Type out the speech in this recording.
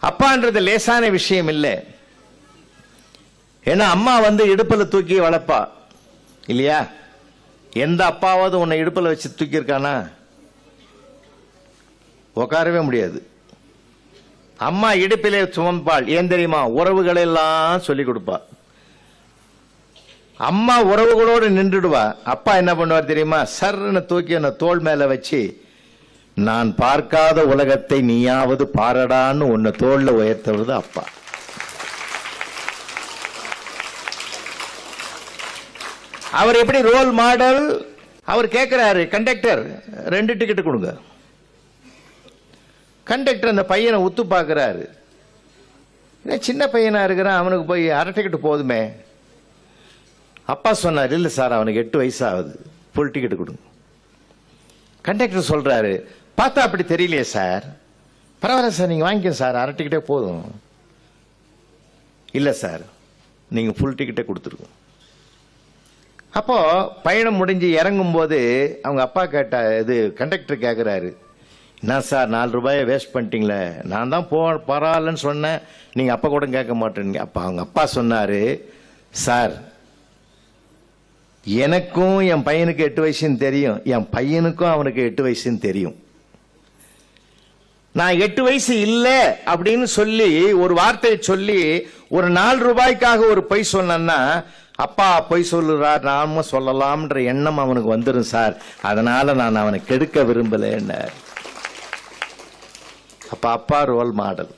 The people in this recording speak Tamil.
அப்பான்றது லேசான விஷயம் இல்லை. ஏன்னா அம்மா இடுப்புல தூக்கி வளர்ப்பா இல்லையா? எந்த அப்பாவது உன்னை இடுப்புல வச்சு தூக்கி இருக்கானா? உட்காரவே முடியாது. அம்மா இடுப்பிலே சுமப்பாள். ஏன் தெரியுமா? உறவுகள் எல்லாம் சொல்லி கொடுப்பா. அம்மா உறவுகளோடு நின்றுடுவா. அப்பா என்ன பண்ணுவார் தெரியுமா? சர்ன்னு தூக்கி அந்த தோள் மேல வச்சு, நான் பார்க்காத உலகத்தை நீயாவது பாரடான்னு உன்னை தோல்ல உயர்த்துவது அப்பா. அவர் எப்படி ரோல் மாடல்? அவர் கேட்கிறாரு, கண்டக்டர் 2 டிக்கெட் கொடுங்க. கண்டக்டர் அந்த பையனை உத்து பார்க்கிறாரு. சின்ன பையனா இருக்கிறான், அவனுக்கு போய் 1/2 டிக்கெட் போதுமே. அப்பா சொன்னார், இல்லை சார் அவனுக்கு 8 வயசு ஆகுது, ஃபுல் டிக்கெட் கொடுங்க. கண்டக்டர் சொல்றாரு, பார்த்தா அப்படி தெரியலையே சார். பரவாயில்ல சார், நீங்க வாங்கிக்க சார், 1/2 டிக்கெட்டே போதும். இல்லை சார், நீங்க ஃபுல் டிக்கெட்டே கொடுத்துருங்க. அப்போ பயணம் முடிஞ்சு இறங்கும் போது அவங்க அப்பா கேட்டா, இது கண்டக்டர் கேட்கிறாரு, என்ன சார் 4 ரூபாயை வேஸ்ட் பண்ணிட்டீங்களே, நான் தான் பரவாயில்லன்னு சொன்னேன், நீங்க அப்பா கூட கேட்க மாட்டேங்க. அப்ப அவங்க அப்பா சொன்னாரு, சார் எனக்கும் என் பையனுக்கு 8 வயசுன்னு தெரியும், என் பையனுக்கும் அவனுக்கு 8 வயசுன்னு தெரியும். நான் 8 வயசு இல்லை அப்படின்னு சொல்லி ஒரு வார்த்தையை சொல்லி ஒரு 4 ரூபாய்க்காக ஒரு பொய் சொன்னா, அப்பா பொய் சொல்லுறார், நாம சொல்லலாம்ன்ற எண்ணம் அவனுக்கு வந்துடும் சார், அதனால நான் அவனை கெடுக்க விரும்பல. அப்பா ரோல் மாடல்.